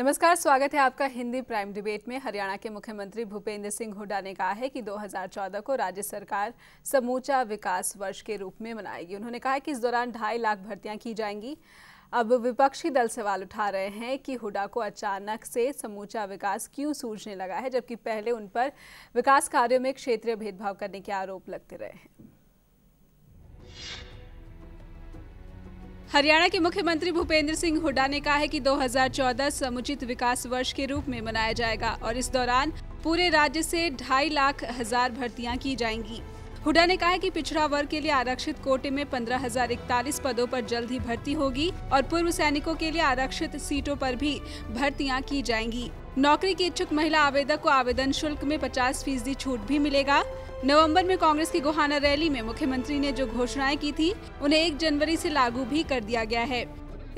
नमस्कार, स्वागत है आपका हिंदी प्राइम डिबेट में। हरियाणा के मुख्यमंत्री भूपेंद्र सिंह हुड्डा ने कहा है कि 2014 को राज्य सरकार समूचा विकास वर्ष के रूप में मनाएगी। उन्होंने कहा कि इस दौरान 2.5 लाख भर्तियां की जाएंगी। अब विपक्षी दल सवाल उठा रहे हैं कि हुड्डा को अचानक से समूचा विकास क्यों सूझने लगा है, जबकि पहले उन पर विकास कार्यों में क्षेत्रीय भेदभाव करने के आरोप लगते रहे हैं। हरियाणा के मुख्यमंत्री भूपेंद्र सिंह हुड्डा ने कहा है कि 2014 समुचित विकास वर्ष के रूप में मनाया जाएगा और इस दौरान पूरे राज्य से 2.5 लाख भर्तियां की जाएंगी। हुड्डा ने कहा है कि पिछड़ा वर्ग के लिए आरक्षित कोटे में 15,041 पदों पर जल्द ही भर्ती होगी और पूर्व सैनिकों के लिए आरक्षित सीटों पर भी भर्तियां की जाएंगी। नौकरी की इच्छुक महिला आवेदक को आवेदन शुल्क में 50% छूट भी मिलेगा। नवंबर में कांग्रेस की गोहाना रैली में मुख्यमंत्री ने जो घोषणाएं की थी उन्हें 1 जनवरी से लागू भी कर दिया गया है।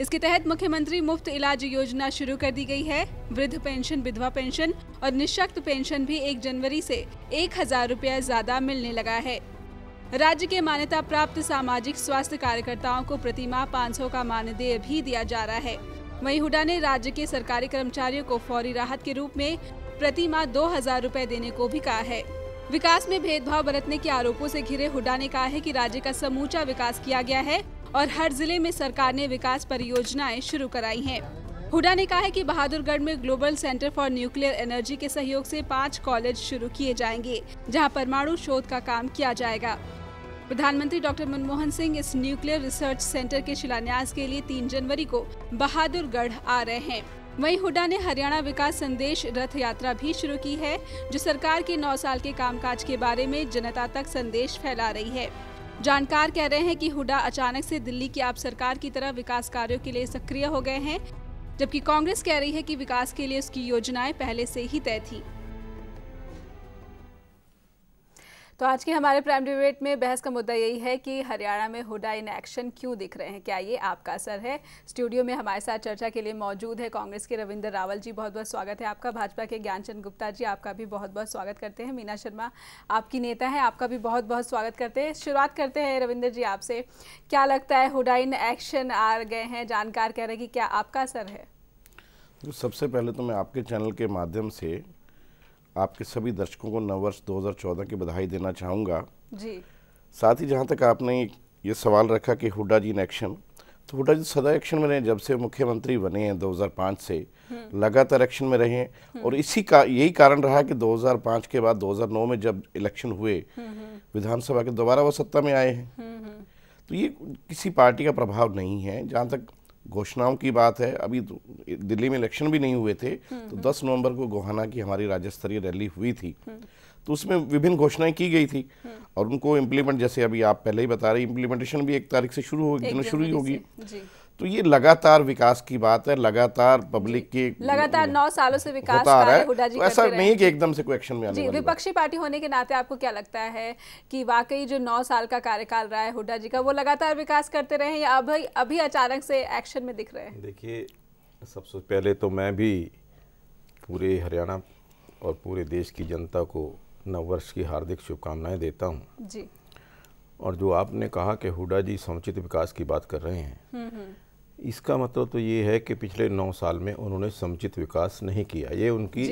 इसके तहत मुख्यमंत्री मुफ्त इलाज योजना शुरू कर दी गई है। वृद्ध पेंशन, विधवा पेंशन और निःशक्त पेंशन भी 1 जनवरी से 1,000 रुपया ज्यादा मिलने लगा है। राज्य के मान्यता प्राप्त सामाजिक स्वास्थ्य कार्यकर्ताओं को प्रतिमाह 500 का मानदेय भी दिया जा रहा है। वहीं हुड्डा ने राज्य के सरकारी कर्मचारियों को फौरी राहत के रूप में प्रतिमाह 2,000 रुपए देने को भी कहा है। विकास में भेदभाव बरतने के आरोपों से घिरे हुड्डा ने कहा है कि राज्य का समूचा विकास किया गया है और हर जिले में सरकार ने विकास परियोजनाएं शुरू कराई हैं। हुड्डा ने कहा है कि बहादुरगढ़ में global centre for nuclear energy के सहयोग से 5 कॉलेज शुरू किए जाएंगे, जहां परमाणु शोध का काम किया जाएगा। प्रधानमंत्री डॉक्टर मनमोहन सिंह इस न्यूक्लियर रिसर्च सेंटर के शिलान्यास के लिए 3 जनवरी को बहादुरगढ़ आ रहे हैं। वहीं हुड्डा ने हरियाणा विकास संदेश रथ यात्रा भी शुरू की है, जो सरकार के 9 साल के कामकाज के बारे में जनता तक संदेश फैला रही है। जानकार कह रहे हैं कि हुड्डा अचानक से दिल्ली की आप सरकार की तरह विकास कार्यों के लिए सक्रिय हो गए हैं, जबकि कांग्रेस कह रही है कि विकास के लिए उसकी योजनाएं पहले से ही तय थी। तो आज के हमारे प्राइम डिबेट में बहस का मुद्दा यही है कि हरियाणा में हुड्डा इन एक्शन क्यों दिख रहे हैं, क्या ये आपका असर है। स्टूडियो में हमारे साथ चर्चा के लिए मौजूद है कांग्रेस के रविंद्र रावल जी, बहुत बहुत स्वागत है आपका। भाजपा के ज्ञानचंद गुप्ता जी, आपका भी बहुत बहुत स्वागत करते हैं। मीना शर्मा आपकी नेता है, आपका भी बहुत बहुत स्वागत करते हैं। शुरुआत करते हैं रविंद्र जी आपसे, क्या लगता है हुड्डा इन एक्शन आ गए हैं, जानकार कह रहे हैं कि क्या आपका असर है? सबसे पहले तो मैं आपके चैनल के माध्यम से आपके सभी दर्शकों को नववर्ष 2014 की बधाई देना चाहूँगा जी। साथ ही जहाँ तक आपने ये सवाल रखा कि हुड्डा जी इन एक्शन, तो हुड्डा जी सदा एक्शन में रहे। जब से मुख्यमंत्री बने हैं 2005 से लगातार एक्शन में रहे हैं और यही कारण रहा कि 2005 के बाद 2009 में जब इलेक्शन हुए विधानसभा के, दोबारा वो सत्ता में आए हैं। तो ये किसी पार्टी का प्रभाव नहीं है। जहाँ तक घोषणाओं की बात है, अभी दिल्ली में इलेक्शन भी नहीं हुए थे, तो 10 नवंबर को गोहाना की हमारी राज्य स्तरीय रैली हुई थी, तो उसमें विभिन्न घोषणाएं की गई थी और उनको इम्प्लीमेंट, जैसे अभी आप पहले ही बता रहे, इम्प्लीमेंटेशन भी 1 तारीख से शुरू होगी। तो ये लगातार विकास की बात है, लगातार पब्लिक की लगातार 9 सालों से विकास होता रहा है। हुड्डा जी तो ऐसा नहीं है कि एकदम से कोई एक्शन में आने वाली विपक्षी पार्टी होने के नाते आपको क्या लगता है कि वाकई जो 9 साल का कार्यकाल रहा है हुड्डा जी का, वो लगातार विकास करते रहे या अभी अचानक से एक्शन में दिख रहे हैं? देखिए, सबसे पहले तो मैं भी पूरे हरियाणा और पूरे देश की जनता को नववर्ष की हार्दिक शुभकामनाएं देता हूँ जी। और जो आपने कहा कि हुड्डा जी समुचित विकास की बात कर रहे हैं, इसका मतलब तो ये है कि पिछले 9 साल में उन्होंने समुचित विकास नहीं किया। ये उनकी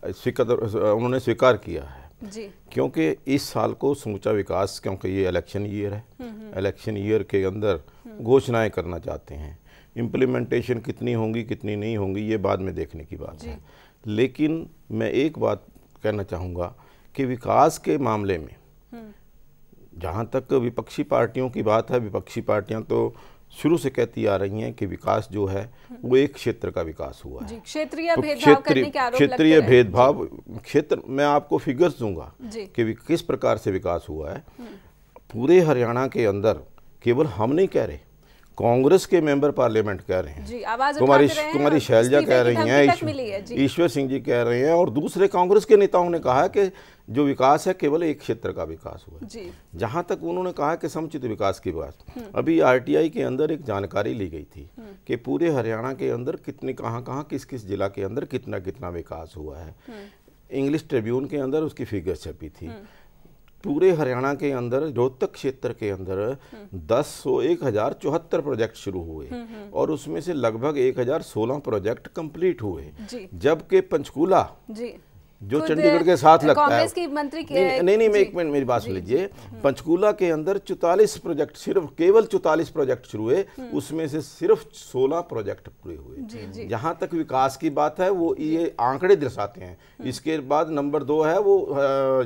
उन्होंने स्वीकार किया है जी। क्योंकि इस साल को समूचा विकास, क्योंकि ये इलेक्शन ईयर है, इलेक्शन ईयर के अंदर घोषणाएं करना चाहते हैं। इम्प्लीमेंटेशन कितनी होंगी कितनी नहीं होंगी ये बाद में देखने की बात है। लेकिन मैं एक बात कहना चाहूँगा कि विकास के मामले में जहाँ तक विपक्षी पार्टियों की बात है, विपक्षी पार्टियां तो शुरू से कहती आ रही हैं कि विकास जो है वो एक क्षेत्र का विकास हुआ है। क्षेत्रीय भेदभाव करने के आरोप लगते हैं। भेदभाव क्षेत्र, मैं आपको फिगर्स दूंगा कि किस प्रकार से विकास हुआ है। पूरे हरियाणा के अंदर केवल हम नहीं कह रहे, कांग्रेस के मेंबर पार्लियामेंट कह रहे हैं, कुमारी शैलजा कह रही हैं, ईश्वर सिंह जी कह रहे हैं और दूसरे कांग्रेस के नेताओं ने कहा कि जो विकास है केवल एक क्षेत्र का विकास हुआ है। जहां तक उन्होंने कहा कि समुचित विकास की बात, अभी आरटीआई के अंदर एक जानकारी ली गई थी कि पूरे हरियाणा के अंदर कितने कहां किस किस जिला के अंदर कितना कितना विकास हुआ है। इंग्लिश ट्रिब्यून के अंदर उसकी फिगर छपी थी। पूरे हरियाणा के अंदर रोहतक क्षेत्र के अंदर 1074 प्रोजेक्ट शुरू हुए और उसमें से लगभग 1016 प्रोजेक्ट कंप्लीट हुए, जबकि पंचकूला जो चंडीगढ़ के साथ लगता है, कांग्रेस की मंत्री नहीं मैं एक मिनट मेरी बात सुन लीजिए। पंचकूला के अंदर 44 प्रोजेक्ट, सिर्फ केवल 44 प्रोजेक्ट शुरू हुए, उसमें से सिर्फ 16 प्रोजेक्ट पूरे हुए। जहां तक विकास की बात है वो ये आंकड़े दर्शाते हैं। इसके बाद नंबर 2 है वो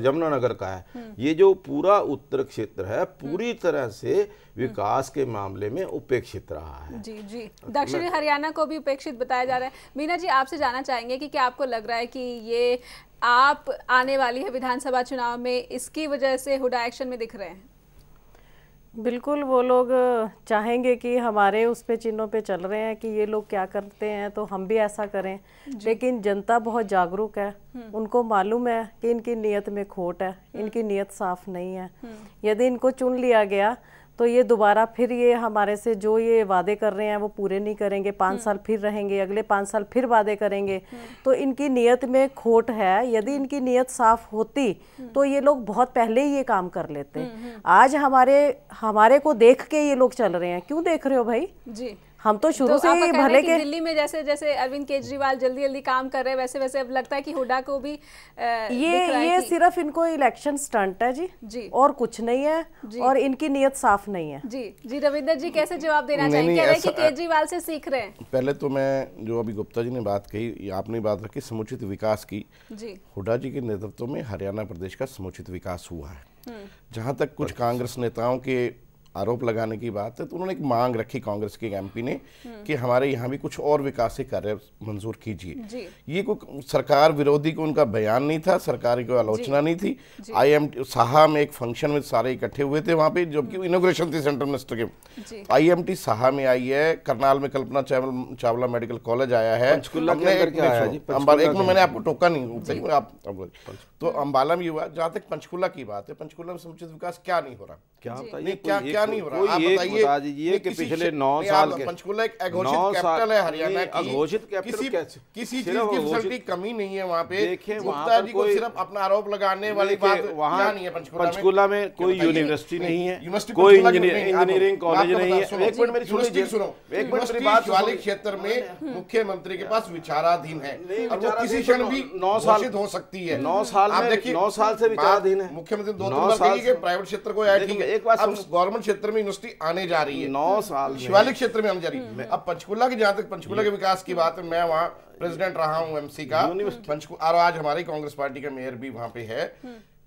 यमुनानगर का है। ये जो पूरा उत्तर क्षेत्र है पूरी तरह से विकास के मामले में उपेक्षित रहा है। जी दक्षिणी हरियाणा को भी उपेक्षित बताया जा रहा है। मीना जी, आपसे जानना चाहेंगे कि क्या आपको लग रहा है कि ये आप आने वाली है विधानसभा चुनाव में इसकी वजह से हुड्डा एक्शन में दिख रहे हैं? बिल्कुल, वो लोग चाहेंगे कि हमारे उस पे चिन्हों पे चल रहे हैं कि ये लोग क्या करते हैं तो हम भी ऐसा करें, लेकिन जनता बहुत जागरूक है, उनको मालूम है कि इनकी नीयत में खोट है, इनकी नीयत साफ नहीं है। यदि इनको चुन लिया गया तो ये दोबारा फिर ये हमारे से जो ये वादे कर रहे हैं वो पूरे नहीं करेंगे, 5 साल फिर रहेंगे, अगले 5 साल फिर वादे करेंगे, तो इनकी नीयत में खोट है। यदि इनकी नीयत साफ होती तो ये लोग बहुत पहले ही ये काम कर लेते। आज हमारे को देख के ये लोग चल रहे हैं। क्यों देख रहे हो भाई? जी, हम तो शुरू से ही भले के दिल्ली में जैसे जैसे अरविंद केजरीवाल जल्दी काम कर रहे हैं वैसे वैसे अब लगता है कि हुड्डा को भी ये सिर्फ इनको इलेक्शन स्टंट है जी और कुछ नहीं है, और इनकी नीयत साफ नहीं है। जी रविंदर जी कैसे जवाब देना चाहेंगे? कह रहे हैं कि केजरीवाल से सीख रहे हैं। पहले तो मैं जो अभी गुप्ता जी ने बात कही, आपने बात रखी समुचित विकास की। हुड्डा जी के नेतृत्व में हरियाणा प्रदेश का समुचित विकास हुआ है। जहां तक कुछ कांग्रेस नेताओं के आरोप लगाने की बात है तो उन्होंने एक मांग रखी कांग्रेस के एमपी ने कि हमारे यहाँ भी कुछ और विकास कार्य मंजूर कीजिए। ये कोई सरकार विरोधी को उनका बयान नहीं था, सरकार की आलोचना नहीं थी। IMT साहा में एक फंक्शन में सारे इकट्ठे हुए थे वहाँ पे, जबकि इनोग्रेशन थी सेंट्रल मिनिस्टर के। IMT साहा में आई है, करनाल में कल्पना चावला मेडिकल कॉलेज आया है। एक मैंने आपको टोका नहीं, आप तो अम्बाला में हुआ। जहाँ तक पंचकूला की बात है, पंचकूला में समुचित विकास क्या नहीं हो रहा? क्या नहीं हो रहा? आप बता दीजिए कि पिछले 9 साल के पंचकूला एक अघोषित कैपिटल है हरियाणा की। अघोषित कैपिटल किसी चीज की फैसिलिटी कमी नहीं है वहाँ पे। गुप्ता जी को सिर्फ अपना आरोप लगाने वाली बात वहाँ नहीं है। पंचकूला में कोई यूनिवर्सिटी नहीं है, कोई इंजीनियरिंग कॉलेज नहीं है। एक मिनट मेरी सुनो, एक मिनट मेरी बात। शिवालिक क्षेत्र में मुख्यमंत्री के पास विचाराधीन है और वो किसी क्षण भी 9 साल हो सकती है। 9 साल से विचाराधीन है। मुख्यमंत्री 2-3 बार कही प्राइवेट क्षेत्र को ठीक है, एक बात गवर्नमेंट क्षेत्र में यूनिवर्सिटी आने जा रही है। 9 साल शिवालिक क्षेत्र में आने जा रही है। अब पंचकूला की, जहां तक पंचकूला के विकास की बात है, मैं वहाँ प्रेसिडेंट रहा हूँ MC का पंचकूला, और आज हमारी कांग्रेस पार्टी का मेयर भी वहाँ पे है।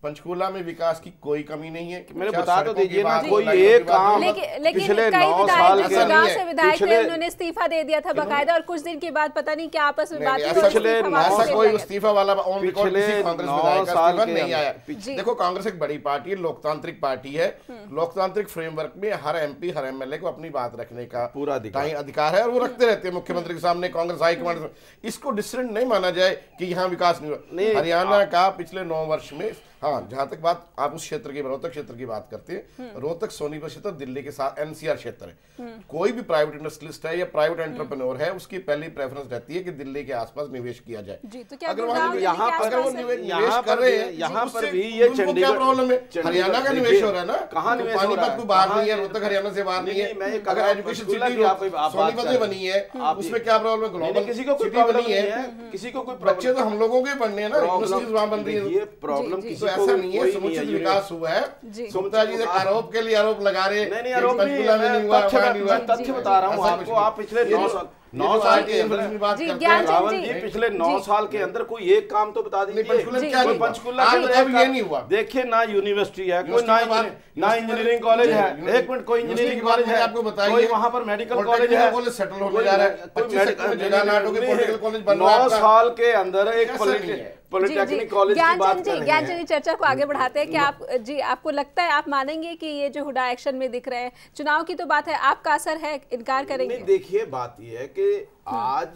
पंचकूला में विकास की कोई कमी नहीं है। मैंने बता तो दीजिए ना, कोई एक काम पिछले 9 साल के गांव से विधायक थे, उन्होंने इस्तीफा दे दिया था बकायदा, और कुछ दिन के बाद पता नहीं क्या आपस में बात हुई। पिछले ऐसा कोई इस्तीफा वाला ऑन रिकॉर्ड किसी कांग्रेस विधायक का इस्तीफा नहीं आया। देखो, कांग्रेस एक बड़ी पार्टी है, लोकतांत्रिक पार्टी है। लोकतांत्रिक फ्रेमवर्क में हर MP हर MLA को अपनी बात रखने का पूरा अधिकार है और वो रखते रहते हैं मुख्यमंत्री के सामने। कांग्रेस हाईकमांड इसको डिसरेंट नहीं माना जाए कि यहाँ विकास नहीं हुआ। हरियाणा का पिछले 9 वर्ष में, हाँ, जहां तक बात आप उस क्षेत्र की, रोहतक क्षेत्र की बात करते हैं, रोहतक सोनीपत क्षेत्र दिल्ली के साथ NCR क्षेत्र है। कोई भी प्राइवेट इंडस्ट्रियलिस्ट है या प्राइवेट एंटरप्रेन्योर है, उसकी पहली प्रेफरेंस रहती है कि दिल्ली के आसपास निवेश किया जाए। अगर वो निवेश कर रहे हैं, यहाँ पर भी ये चंडीगढ़ प्रॉब्लम है। हरियाणा का निवेश हो रहा है ना, कहाँ पानीपत को बाहर नहीं है, रोहतक हरियाणा से बाहर नहीं है। अगर एजुकेशन सिटी सोनीपत में बनी है, उसमें क्या प्रॉब्लम है? ग्लोबल किसी को सिटी बनी है, किसी को कोई बच्चे तो हम लोगों के पढ़ने हैं ना, यूनिवर्सिटीज वहाँ बन रही है। प्रॉब्लम ऐसा नहीं है, समुचित विकास हुआ है। सुमता जी आरोप के लिए आरोप लगा रहे। नहीं, आरोप नहीं हुआ, तथ्य बता रहा हूँ आपको। आप पिछले 9 साल के अंदर रावल जी, पिछले 9 साल के अंदर कोई एक काम तो बता दीजिए। पंचकूला ये नहीं हुआ। देखिए, ना यूनिवर्सिटी है, कोई ना इंजीनियरिंग कॉलेज है। एक मिनट, कोई इंजीनियरिंग कॉलेज है आपको बताइए, कोई वहाँ पर मेडिकल कॉलेज है, कॉलेज सेटल होने जा रहा है। 9 साल के अंदर एक पॉलिटेक्निक कॉलेज की बात कर रहे हैं। ज्ञानचंद जी, चर्चा को आगे बढ़ाते हैं कि आपको लगता है, आप मानेंगे कि ये जो हुड्डा एक्शन में दिख रहे हैं, चुनाव की तो बात है, आपका असर है, इनकार करेंगे? देखिए, बात यह है कि आज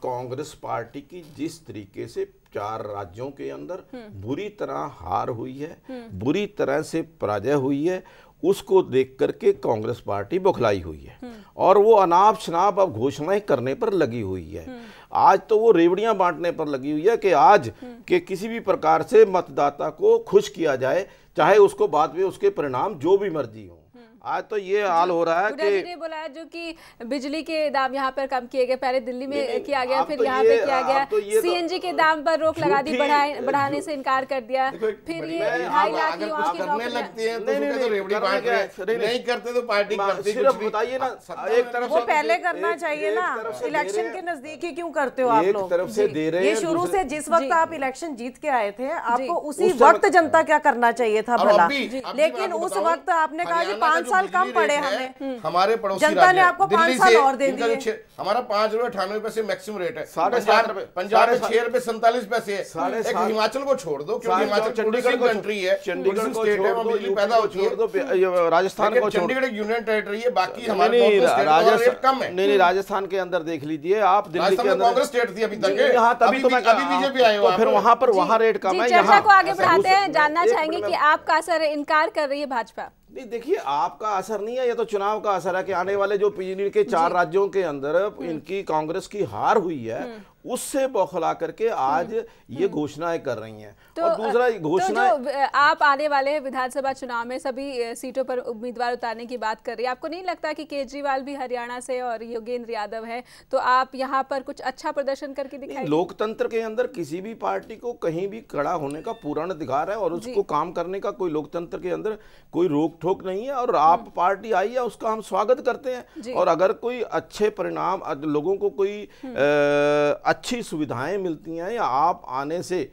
कांग्रेस पार्टी की जिस तरीके से 4 राज्यों के अंदर बुरी तरह हार हुई है, बुरी तरह से पराजय हुई है, उसको देख करके कांग्रेस पार्टी बौखलाई हुई है और वो अनाप शनाप अब घोषणाएं करने पर लगी हुई है। आज तो वो रेवड़ियां बांटने पर लगी हुई है कि आज के किसी भी प्रकार से मतदाता को खुश किया जाए, चाहे उसको बाद में उसके परिणाम जो भी मर्जी हो। आज तो ये हाल हो रहा है कि ने बोला है जो कि बिजली के दाम यहाँ पर कम किए गए, पहले दिल्ली में किया गया, फिर यहाँ पे किया गया, सीएनजी के दाम पर रोक लगा दी, बढ़ाने से इनकार कर दिया, फिर ये 2.5 लाख युवाओं की नौकरी नहीं करते तो पार्टी बताइए ना, एक तरफ वो पहले करना चाहिए ना, इलेक्शन के नजदीक ही क्यों करते हो आप लोग? तरफ से दे रहे हैं, ये शुरू से जिस वक्त आप इलेक्शन जीत के आए थे, आपको उसी वक्त जनता क्या करना चाहिए था भला, लेकिन उस वक्त आपने कहा कि 5 साल कम पड़े हमें, हमारे पड़ोसी जनता ने आपको 5 साल और दे दिए। हमारा 5.98 रुपए मैक्सिमम रेट है, 7.5 पंजाब में 6 रुपए 47 पैसे है। एक हिमाचल को छोड़ दो, क्योंकि हिमाचल चंडीगढ़ कंट्री है, चंडीगढ़ स्टेट है, वहाँ बिजली पैदा होती है। राजस्थान को चंडीगढ़ एक यूनियन टेरिटरी है, बाकी हमारे रेट कम है। नहीं, राजस्थान के अंदर देख लीजिए आप, दिल्ली के अंदर कांग्रेस स्टेट थी अभी तक, तभी तो मैं बीजेपी आए हो, फिर वहाँ पर वहाँ रेट कम है। चर्चा को आगे बढ़ाते हैं, जानना चाहेंगे कि आपका असर इनकार कर रही है भाजपा। नहीं, देखिए आपका असर नहीं है, ये तो चुनाव का असर है कि आने वाले जो पीढ़ी के 4 राज्यों के अंदर इनकी कांग्रेस की हार हुई है, उससे बौखला करके आज ये घोषणाएं कर रही हैं। तो, और दूसरा घोषणा, तो आप आने वाले विधानसभा चुनाव में सभी सीटों पर उम्मीदवार उतारने की बात कर रही है, आपको नहीं लगता कि केजरीवाल भी हरियाणा से और योगेंद्र यादव है, तो आप यहाँ पर कुछ अच्छा प्रदर्शन करके दिखाएं? लोकतंत्र के अंदर किसी भी पार्टी को कहीं भी खड़ा होने का पूर्ण अधिकार है और उसको काम करने का कोई लोकतंत्र के अंदर कोई रोक ठोक नहीं है। और आप पार्टी आई है, उसका हम स्वागत करते हैं, और अगर कोई अच्छे परिणाम, लोगों को कोई अच्छी सुविधाएं मिलती हैं, या आप आने से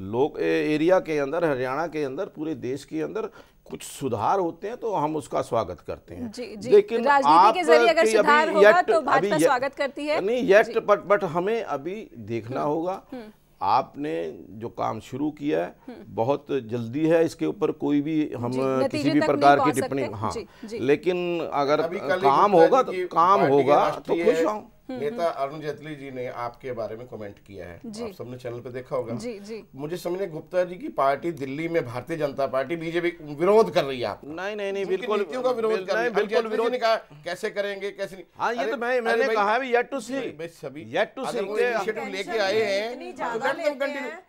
लोग एरिया के अंदर, हरियाणा के अंदर, पूरे देश के अंदर कुछ सुधार होते हैं, तो हम उसका स्वागत करते हैं। लेकिन राजनीति के जरिए अगर सुधार होगा तो भाजपा स्वागत करती है। नहीं येट, बट हमें अभी देखना होगा। आपने जो काम शुरू किया है बहुत जल्दी है, इसके ऊपर कोई भी हम किसी भी प्रकार की टिप्पणी, हाँ, लेकिन अगर काम होगा तो खुश हूँ। नेता अरुण जेटली जी ने आपके बारे में कमेंट किया है, आप सबने चैनल पे देखा होगा। मुझे समझने गुप्ता जी की पार्टी दिल्ली में भारतीय जनता पार्टी बीजेपी विरोध कर रही है। नहीं बिल्कुल नीतियों का विरोध कर रही है। बिल्कुल विरोध ने कहा कैसे करेंगे कैसे नहीं। हाँ, ये तो मैंने कहा है yet to see, yet to see initiative लेके आए हैं,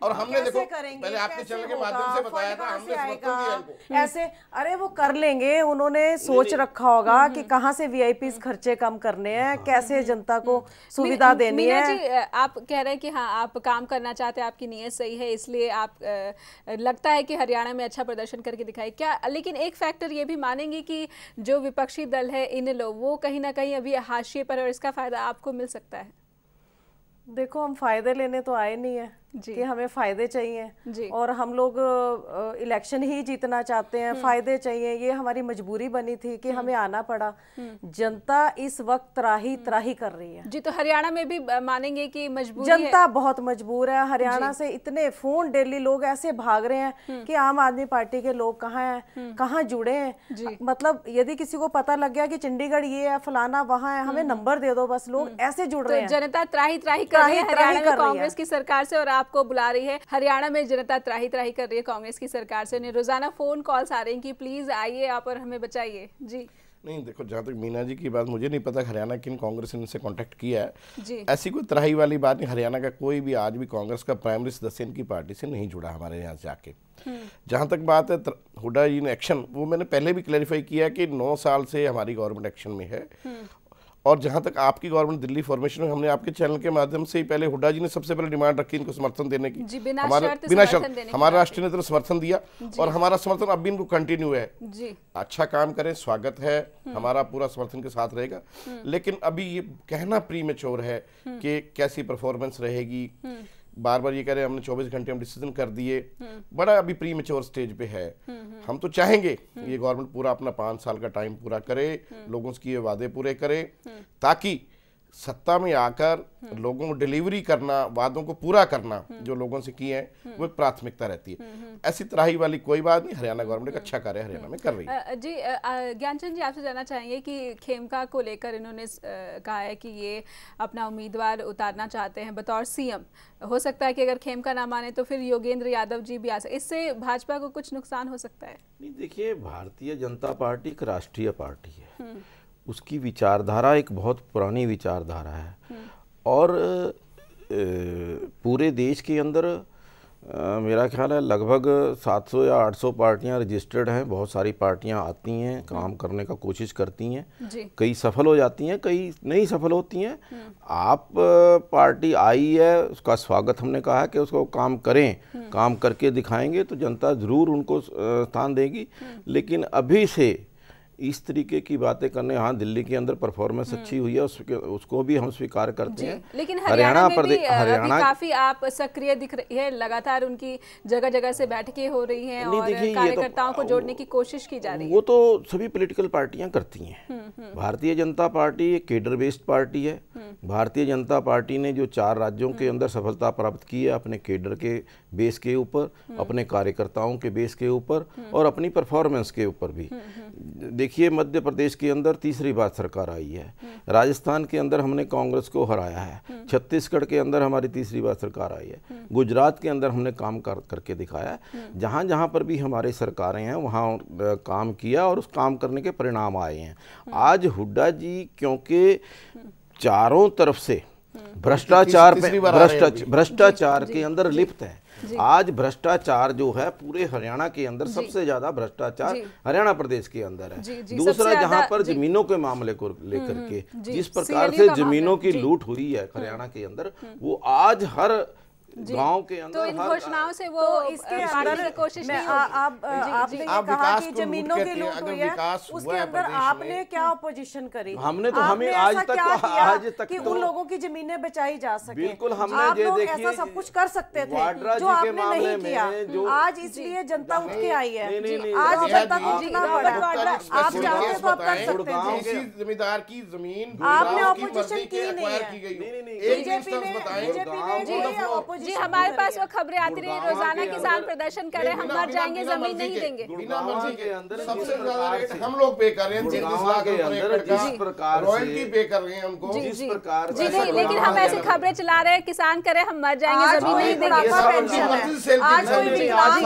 और हमने देखो पहले आपके चैनल के माध्यम से बताया था, हमने समर्थन दिया इनको। ऐसे अरे वो कर लेंगे, उन्होंने सोच रखा होगा कि कहाँ से वीआईपीज खर्चे कम करने हैं, कैसे जनता को सुविधा देनी है। जी, आप कह रहे हैं कि हाँ आप काम करना चाहते हैं, आपकी नीयत सही है, इसलिए आप लगता है कि हरियाणा में अच्छा प्रदर्शन करके दिखाए क्या। लेकिन एक फैक्टर ये भी मानेंगे कि जो विपक्षी दल है इन लोग, वो कहीं ना कहीं अभी हाशिए पर, और इसका फायदा आपको मिल सकता है। देखो हम फायदे लेने तो आए नहीं है कि हमें फायदे चाहिए, और हम लोग इलेक्शन ही जीतना चाहते हैं, फायदे चाहिए, ये हमारी मजबूरी बनी थी कि हमें आना पड़ा। जनता इस वक्त त्राही कर रही है। जी, तो हरियाणा में भी मानेंगे कि मजबूरी जनता है? बहुत मजबूर है। हरियाणा से इतने फोन डेली लोग ऐसे भाग रहे हैं कि आम आदमी पार्टी के लोग कहाँ हैं, कहाँ जुड़े हैं। मतलब यदि किसी को पता लग गया कि चंडीगढ़ ये है, फलाना वहाँ है, हमें नंबर दे दो, बस लोग ऐसे जुड़ रहे हैं। जनता त्राही कर रही है हरियाणा में कांग्रेस की सरकार से, और आपको बुला रही है। हरियाणा में जनता त्राही कर रही है कांग्रेस की सरकार से। उन्हें रोजाना फोन कॉल्स आ रही हैं कि प्लीज आइए आप और हमें बचाइए। जी नहीं, देखो जहाँ तक मीना जी की बात, मुझे नहीं पता हरियाणा किन कांग्रेस ने इनसे कांटेक्ट किया है। ऐसी कोई त्राही वाली बात नहीं। हरियाणा का कोई भी आज भी कांग्रेस का प्राइमरी सदस्य इनकी पार्टी से नहीं जुड़ा हमारे यहाँ से आके। जहाँ तक बात है हुड्डा जी ने एक्शन, वो मैंने पहले भी क्लैरिफाई किया कि 9 साल से हमारी गवर्नमेंट एक्शन में है। और जहां तक आपकी गवर्नमेंट दिल्ली फॉर्मेशन में, हमने आपके चैनल के माध्यम से ही पहले हुड्डा जी ने सबसे पहले डिमांड रखी इनको समर्थन देने की। बिना शर्त हमारा राष्ट्रीय नेता समर्थन दिया, और हमारा समर्थन अब भी इनको कंटिन्यू है। अच्छा काम करें, स्वागत है, हमारा पूरा समर्थन के साथ रहेगा। लेकिन अभी ये कहना प्रीमेच्योर है कि कैसी परफॉर्मेंस रहेगी। बार बार ये कह रहे हैं हमने 24 घंटे हम डिसीजन कर दिए, बड़ा अभी प्रीमेच्योर स्टेज पे है। हम तो चाहेंगे ये गवर्नमेंट पूरा अपना 5 साल का टाइम पूरा करे, लोगों से किए वादे पूरे करे, ताकि सत्ता में आकर लोगों को डिलीवरी करना, वादों को पूरा करना जो लोगों से किए हैं, वो एक प्राथमिकता रहती है। ऐसी तराही वाली कोई बात नहीं। हरियाणा गवर्नमेंट अच्छा कार्य हरियाणा में कर रही है। जी, ज्ञानचंद जी आपसे जानना चाहेंगे कि खेमका को लेकर इन्होंने कहा है कि ये अपना उम्मीदवार उतारना चाहते हैं बतौर सीएम। हो सकता है कि अगर खेमका ना माने तो फिर योगेंद्र यादव जी भी आ सकते, इससे भाजपा को कुछ नुकसान हो सकता है? नहीं, देखिए भारतीय जनता पार्टी एक राष्ट्रीय पार्टी है, उसकी विचारधारा एक बहुत पुरानी विचारधारा है, और पूरे देश के अंदर मेरा ख्याल है लगभग 700 या 800 पार्टियां रजिस्टर्ड हैं। बहुत सारी पार्टियां आती हैं, काम करने का कोशिश करती हैं, कई सफल हो जाती हैं, कई नहीं सफल होती हैं। आप पार्टी आई है, उसका स्वागत हमने कहा है कि उसको काम करें, काम करके दिखाएंगे तो जनता ज़रूर उनको स्थान देगी। लेकिन अभी से इस तरीके की बातें करने, हाँ दिल्ली के अंदर परफॉर्मेंस अच्छी हुई है, उसको भी हम स्वीकार करते हैं। लेकिन हरियाणा में भी हरियाणा काफी आप सक्रिय दिख रही है, लगातार उनकी जगह जगह से बैठकें हो रही हैं और कार्यकर्ताओं को जोड़ने की कोशिश की जा रही है। वो तो सभी पॉलिटिकल पार्टियां करती हैं। भारतीय जनता पार्टी एक केडर बेस्ड पार्टी है। भारतीय जनता पार्टी ने जो 4 राज्यों के अंदर सफलता प्राप्त की है, अपने केडर के बेस के ऊपर, अपने कार्यकर्ताओं के बेस के ऊपर और अपनी परफॉर्मेंस के ऊपर भी। देखिए मध्य प्रदेश के अंदर तीसरी बार सरकार आई है, राजस्थान के अंदर हमने कांग्रेस को हराया है, छत्तीसगढ़ के अंदर हमारी तीसरी बार सरकार आई है, गुजरात के अंदर हमने काम करके दिखाया है। जहाँ जहाँ पर भी हमारी सरकारें हैं वहाँ काम किया और उस काम करने के परिणाम आए हैं। आज हुड्डा जी क्योंकि चारों तरफ से भ्रष्टाचार के अंदर लिप्त है। आज भ्रष्टाचार जो है पूरे हरियाणा के अंदर सबसे ज्यादा भ्रष्टाचार हरियाणा प्रदेश के अंदर है। दूसरा जहां पर जमीनों के मामले को लेकर के जिस प्रकार से जमीनों की लूट हुई है हरियाणा के अंदर, वो आज हर गांव के अंदर तो इन घोषणाओं से वो इसके अंदर कोशिश नहीं आपने ये कहा कि जमीनों की लूट हुई है, उसके अंदर आपने क्या अपोजिशन करी? हमने तो हमें आज तक कि उन लोगों की जमीनें बचाई जा सके। बिल्कुल हमने आप लोग ऐसा सब कुछ कर सकते थे जो आपने नहीं किया। आज इसलिए जनता उठ के आई है, आज जनता को उठना पड़ा। आप चाहते तो आप कर सकते थे। जमींदार की जमीन आपने अपोजिशन की नहीं है। बीजेपी ने जी हमारे पास वो खबरें आती रही, रोजाना किसान प्रदर्शन कर रहे हैं, हम मर जाएंगे जमीन नहीं देंगे। सबसे ज्यादा रेट हम लोग पे कर रहे हैं, जिस प्रकार रॉयल्टी पे कर रहे हैं हमको, जिस प्रकार जी नहीं, लेकिन हम ऐसी खबरें चला रहे हैं, किसान करे हम मर जाएंगे जमीन नहीं देंगे। आज कोई विकलांग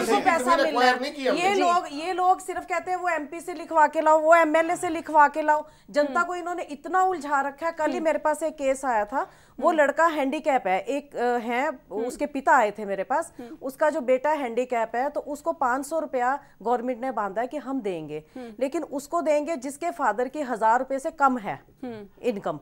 को पैसा मिल रहा है, ये लोग सिर्फ कहते हैं वो एमपी से लिखवा के लाओ, वो एमएलए से लिखवा के लाओ। जनता को इन्होंने इतना उलझा रखा है। कल ही मेरे पास एक केस आया था, वो लड़का हैंडीकैप है, एक है, उसके पिता आए थे मेरे पास, उसका जो बेटा हैंडीकैप है तो उसको 500 रुपया गवर्नमेंट ने बांधा है कि हम देंगे, लेकिन उसको देंगे जिसके फादर की 1000 रुपए से कम है इनकम।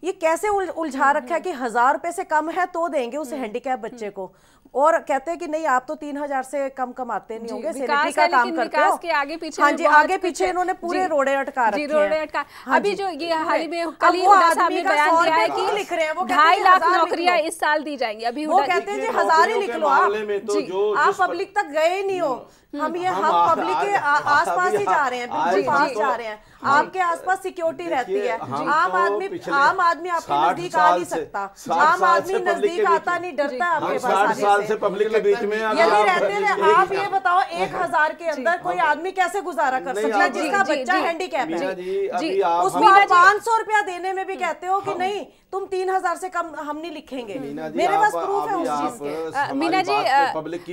ये कैसे उलझा रखा है कि 1000 रुपए से कम है तो देंगे उस हैंडीकैप बच्चे को, और कहते हैं कि नहीं आप तो 3000 से कम कमाते नहीं होंगे, सैनिटरी का काम करते हो। के आगे पीछे हाँ जी, आगे पीछे इन्होंने पूरे रोड़े अटका रखे हैं। अभी जो ये हाल ही में कल ही हुड्डा साहब ने बयान दिया है कि लिख रहे हैं, वो 2.5 लाख नौकरियां इस साल दी जाएंगी। अभी वो कहते हैं 1000 ही लिख लो आप पब्लिक तक गए ही नहीं हो। हम पब्लिक के आसपास ही जा रहे हैं, बिल्कुल पास जा रहे हैं। आपके आसपास सिक्योरिटी रहती है, आम आदमी आपके नजदीक आ नहीं सकता, आम आदमी नजदीक आता नहीं, डरता है आपके पास आने से। 60 साल से पब्लिक के बीच में यदि रहते हैं। आप ये बताओ 1000 के अंदर कोई आदमी कैसे गुजारा कर सकता है जिसका बच्चा हैंडीकैप है? उसको आप 500 रुपया देने में भी कहते हो कि नहीं तुम 3000 से कम हम नहीं लिखेंगे। मेरे पास प्रूफ है उस चीज के। मीना जी,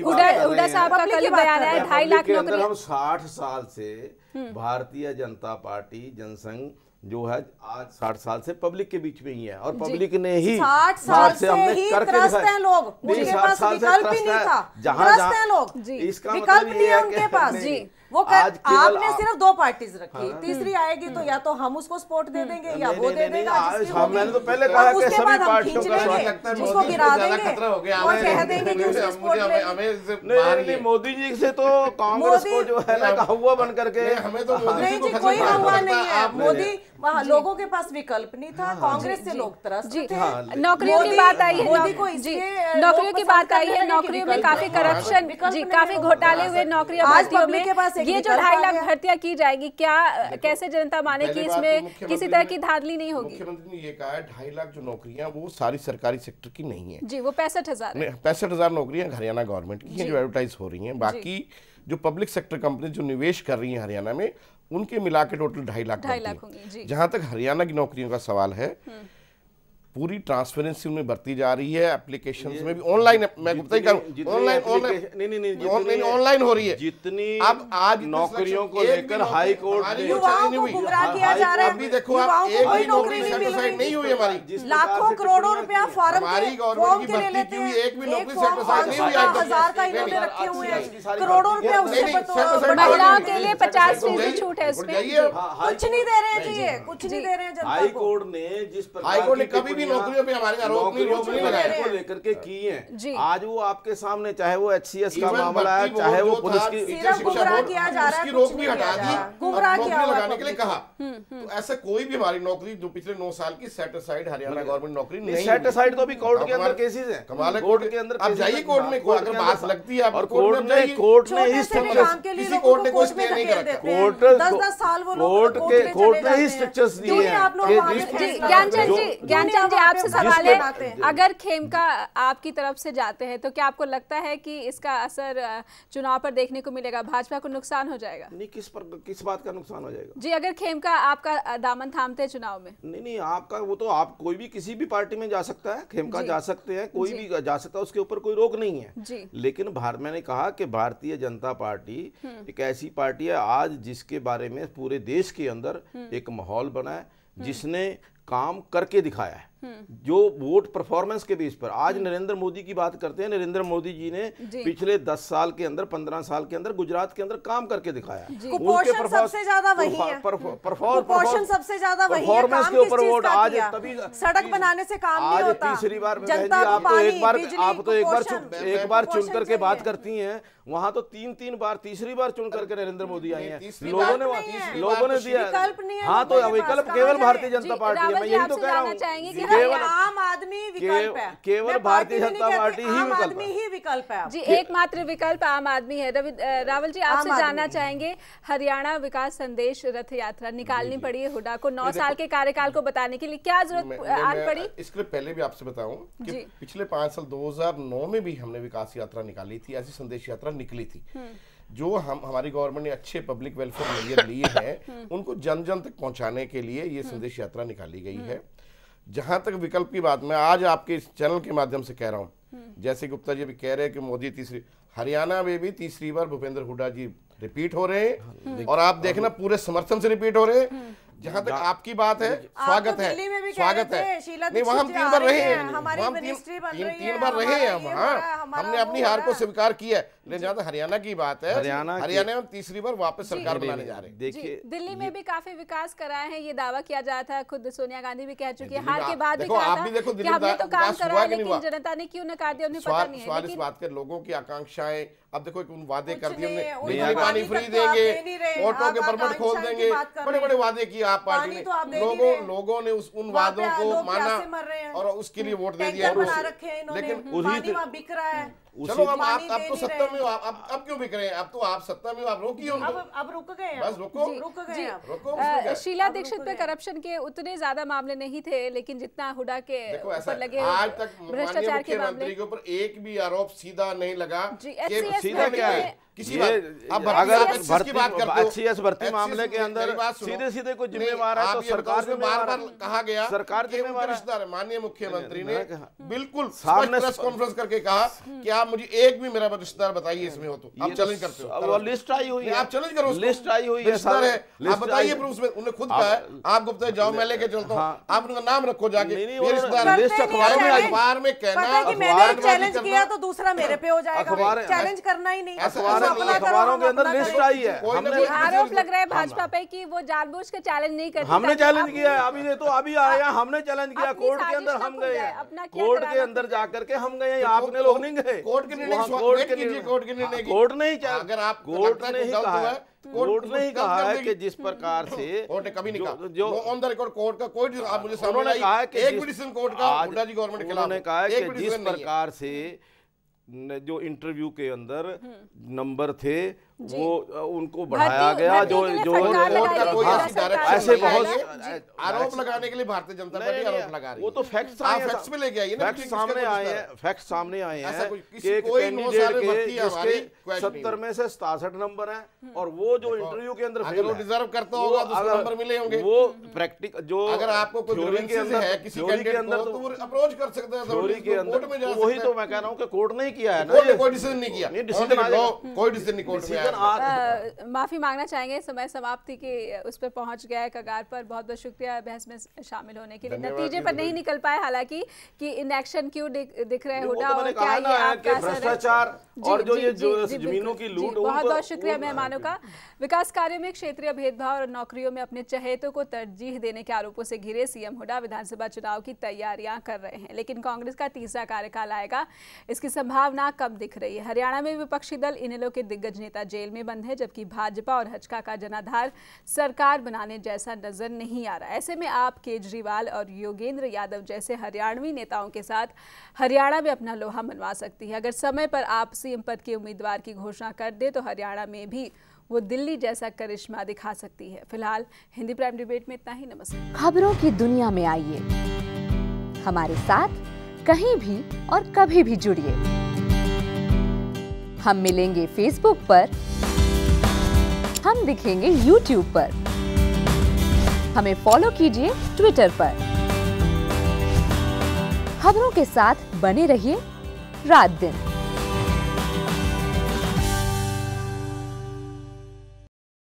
हुड्डा साहब का कल बयान है 2.5 लाख नौकरी। हम 60 साल से भारतीय जनता पार्टी जनसंघ जो है आज 60 साल से पब्लिक के बीच में ही है, और पब्लिक ने ही 60 साल से हमने करके दिखाया। लोग उनके पास विकल्प ही नहीं था, जहाँ लोग विकल्प नहीं है उनके पास जी। वो आपने सिर्फ 2 पार्टीज रखी, तीसरी आएगी तो या तो हम उसको सपोर्ट दे देंगे या वो दे देगा। मैंने तो पहले कहा कि उसके बाद सभी हम खींच लेंगे, उसको गिरा देंगे और कह देंगे कि उसको सपोर्ट नहीं। मोदी जी से तो कांग्रेस को जो है ना हुआ बन करके, हमें तो नहीं जी कोई हुआ नहीं है। मोदी लोगों के पास विकल्प नहीं था, कांग्रेस से लोग त्रस्त थे। नौकरियों की बात आई है, मोदी को नौकरियों की बात आई है, नौकरियों में काफी करप्शन जी, काफी घोटाले हुए नौकरियों भर्तियों में। ये जो 2.5 लाख भर्तियां की जाएगी, क्या कैसे जनता माने कि इसमें किसी तरह की धांधली नहीं होगी? मुख्यमंत्री ने ये कहा है 2.5 लाख जो नौकरियां वो सारी सरकारी सेक्टर की नहीं है जी, वो 65,000 नौकरियां हरियाणा गवर्नमेंट की हैं जो एडवर्टाइज हो रही हैं। बाकी जो पब्लिक सेक्टर कंपनी जो निवेश कर रही हैं हरियाणा में, उनके मिला के टोटल 2.5 लाख होंगी। जहां तक हरियाणा की नौकरियों का सवाल है, पूरी ट्रांसपेरेंसी में बढ़ती जा रही है। एप्लीकेशंस में भी ऑनलाइन, मैं गुप्ता ही करूं, ऑनलाइन ऑनलाइन हो रही है जितनी अब आज नौकरियों को लेकर हाई कोर्ट युवाओं को गुमराह किया जा रहा है। अभी देखो आप, एक भी नौकरी सेटिस्फाइड नहीं हुई हमारी, लाखों करोड़ों रुपया फॉर्म हमारी गवर्नमेंट की भर्ती की हुई, एक भी नौकरी सेटिस्फाइड नहीं हुई। 1000 का इन्होंने रखे हुए हैं, करोड़ों रुपया उसके ऊपर महिलाओं के लिए 50% छूट है इसमें। कुछ नहीं दे रहे हैं जी, ये कुछ नहीं दे रहे हैं जनता को। हाई कोर्ट ने जिस प्रकार हाई कोर्ट ने कभी भी नौकरियों पे हमारे रोक नहीं लगाया को लेकर के की है, आज वो आपके सामने, चाहे वो HCS का मामला है, चाहे वो पुलिस की गुमराह किया जा रहा है, रोक भी हटा दी, गुमराह किया लगाने के लिए कहा। तो ऐसा कोई भी हमारी नौकरी जो पिछले 9 साल की सेट असाइड हरियाणा गवर्नमेंट नौकरी नहीं, सेट असाइड तो अभी कोर्ट के अंदर केसेस हैं, कमाल है कोर्ट के अंदर आप जाइए कोर्ट में, अगर बात लगती है और कोर्ट ने इस किसी कोर्ट ने कोई स्टे नहीं कर रखा, कोर्ट 10 साल वो कोर्ट ने ही स्ट्रक्चर्स दिए हैं। ज्ञानचंद जी आपसे सवाल है, अगर खेमका आपकी तरफ से जाते हैं तो क्या आपको लगता है कि इसका असर चुनाव पर देखने को मिलेगा, भाजपा को नुकसान हो जाएगा? नहीं, किस बात का नुकसान हो जाएगा जी? अगर खेमका आपका दामन थामते हैं चुनाव में? नहीं, आपका वो तो आप कोई भी किसी भी पार्टी में जा सकता है, खेमका जा सकते हैं, कोई भी जा सकता है, उसके ऊपर कोई रोक नहीं है जी। लेकिन मैंने कहा कि भारतीय जनता पार्टी एक ऐसी पार्टी है आज जिसके बारे में पूरे देश के अंदर एक माहौल बना है, जिसने काम करके दिखाया है, जो वोट परफॉर्मेंस के बेस पर। आज नरेंद्र मोदी की बात करते हैं, नरेंद्र मोदी जी ने पिछले 10 साल के अंदर, 15 साल के अंदर गुजरात के अंदर काम करके दिखाया। कुपोषण सबसे ज्यादा वही है, कुपोषण सबसे ज्यादा वही है, परफॉर्मेंस के ऊपर वोट आज तभी सड़क बनाने से काम नहीं होता। तीसरी बार आप तो एक बार चुन करके बात करती हैं, वहां तो 3 बार, तीसरी बार चुन करके नरेंद्र मोदी आई हैं, लोगों ने दिया। हाँ, तो विकल्प केवल भारतीय जनता पार्टी है, मैं यही तो कह रहा हूँ, आम आदमी विकल्प है, केवल भारतीय जनता पार्टी ही विकल्प है जी, एकमात्र विकल्प आम आदमी है। रावल जी आपसे जानना चाहेंगे, हरियाणा विकास संदेश रथ यात्रा निकालनी पड़ी है हुड्डा को 9 साल के कार्यकाल को बताने के लिए, क्या जरूरत आन पड़ी? इसके पहले भी आपसे बताऊं कि पिछले 5 साल 2009 में भी हमने विकास यात्रा निकाली थी, ऐसी संदेश यात्रा निकली थी। जो हमारी गवर्नमेंट ने अच्छे पब्लिक वेलफेयर मेजर लिए हैं, उनको जन जन तक पहुंचाने के लिए ये संदेश यात्रा निकाली गई है। जहां तक विकल्प की बात, मैं आज आपके इस चैनल के माध्यम से कह रहा हूं, जैसे गुप्ता जी भी कह रहे हैं कि मोदी तीसरी, हरियाणा में भी तीसरी बार भूपेंद्र हुड्डा जी रिपीट हो रहे हैं, और आप देखना पूरे समर्थन से रिपीट हो रहे हैं। जहां तक आपकी बात है, स्वागत है, स्वागत है। नहीं, वहां हम 3 बार रहे हैं, हम 3 बार रहे हैं, हमने अपनी हार को स्वीकार किया है। लेकिन जहां तक हरियाणा की बात है, हरियाणा में तीसरी बार वापस सरकार बनाने जा रहे हैं। देखिए, दिल्ली में भी काफी विकास कराए हैं, ये दावा किया जा रहा था, खुद सोनिया गांधी भी कह चुकी है, हार के बाद भी कहा था कि हमने तो काम करा, लेकिन जनता ने क्यों नकार दिया, उन्हें पता नहीं है। सवाल इस बात के, लोगों की आकांक्षाएं, अब देखो वादे कर दिए हमने, पानी फ्री देंगे, ऑटो के परमिट खोल देंगे, बड़े बड़े वादे किए आप पार्टी ने, लोगों ने उन वादों को माना और उसके लिए वोट दे दिया। लेकिन चलो अब तो सत्ता में हो, अब क्यों बिक रहे हैं? अब तो आप सत्ता में हो, आप रोकिए उनको। अब रुक गए हैं, बस रुको। शीला दीक्षित पे करप्शन के उतने ज्यादा मामले नहीं थे, लेकिन जितना हुड्डा के ऊपर लगे आज तक भ्रष्टाचार के मामले के ऊपर एक भी आरोप सीधा नहीं लगा। सीधा क्या है? किसी अब अगर HCS भर्ती मामले के अंदर सीधे कोई जिम्मेवार है तो सरकार में बार-बार कहा गया, सरकार जिम्मेवार है। माननीय मुख्यमंत्री ने बिल्कुल सामने प्रेस कॉन्फ्रेंस करके कहा कि आप मुझे एक भी मेरा रिश्तेदार बताइए इसमें हो तो आप चैलेंज करते हो। वो लिस्ट आई हुई है, आप चैलेंज करो, लिस्ट आई हुई है, आप बताइए प्रूफ में। उन्होंने खुद कहा है, आप गुप्ता जाओ, मैं लेके चलता हूँ, आप उनका नाम रखो जाके। लिस्ट अखबार में कहना, चैलेंज किया तो दूसरा मेरे पे हो जाएगा, चैलेंज करना ही नहीं। अखबारों के अंदर लिस्ट आई है। आरोप लग रहा है भाजपा पे कि वो जानबूझ के चैलेंज नहीं करती। हमने चैलेंज किया है, अभी आया, हमने चैलेंज किया, कोर्ट के अंदर हम गए हैं, कोर्ट के अंदर जाकर के हम गए, आपने लोग नहीं गए। कोर्ट के निर्णय, कोर्ट नहीं, अगर आप कोर्ट नहीं कहा है कि जिस प्रकार से कोर्ट ने कभी नहीं कहा, जो ऑन द रिकॉर्ड कोर्ट का कोई, आप मुझे सामने कहा है कि एक भी डिसीजन कोर्ट का हुड्डा जी गवर्नमेंट के खिलाफ उन्होंने कहा है कि जिस प्रकार से जो इंटरव्यू के अंदर नंबर थे वो उनको बढ़ाया गया, जो ऐसे बहुत आरोप लगाने के लिए भारतीय जनता पार्टी आरोप लगा रही है। वो तो फैक्ट्स में लेके आइए ना, फैक्ट्स सामने आए हैं कि एक कैंडिडेट के 70 में से 67 नंबर हैं और वो जो इंटरव्यू के अंदर फेल डिजर्व करता होगा तो उसको नंबर मिले होंगे। वो प्रैक्टिकल जो अगर आपको कोई थ्योरी के अंदर है किसी कैंडिडेट को तो वो अप्रोच कर सकते हैं थ्योरी के अंदर, वही तो मैं कह रहा हूं कि कोर्ट नहीं किया है ना, कोई डिसीजन नहीं किया, कोई डिसीजन नहीं कोर्ट में आया। माफी मांगना चाहेंगे, समय समाप्ति के उस पर पहुंच गया है कगार पर। बहुत बहुत शुक्रिया बहस में शामिल होने के लिए। नतीजे पर नहीं निकल पाए हालांकि कि इनएक्शन क्यों दिख रहे हुडा और क्या ये आपका भ्रष्टाचार और जो ये जमीनों की लूट। बहुत बहुत शुक्रिया मेहमानों का। विकास कार्य में क्षेत्रीय भेदभाव और नौकरियों में अपने चहेतों को तरजीह देने के आरोपों से घिरे सीएम हुड्डा विधानसभा चुनाव की तैयारियां कर रहे हैं, लेकिन कांग्रेस का तीसरा कार्यकाल आएगा, इसकी संभावना कम दिख रही है। हरियाणा में विपक्षी दल इनेलो के दिग्गज नेता जेल में बंद है, जबकि भाजपा और हजका का जनाधार सरकार बनाने जैसा नजर नहीं आ रहा। ऐसे में आप केजरीवाल और योगेंद्र यादव जैसे हरियाणवी नेताओं के साथ हरियाणा में अपना लोहा मनवा सकती है। अगर समय पर आप सीएम पद के उम्मीदवार की घोषणा कर दे तो हरियाणा में भी वो दिल्ली जैसा करिश्मा दिखा सकती है। फिलहाल हिंदी प्राइम डिबेट में इतना ही। नमस्कार। खबरों की दुनिया में आइए, हमारे साथ कहीं भी और कभी भी जुड़िए। हम मिलेंगे फेसबुक पर, हम दिखेंगे यूट्यूब पर, हमें फॉलो कीजिए ट्विटर पर। खबरों के साथ बने रहिए रात दिन।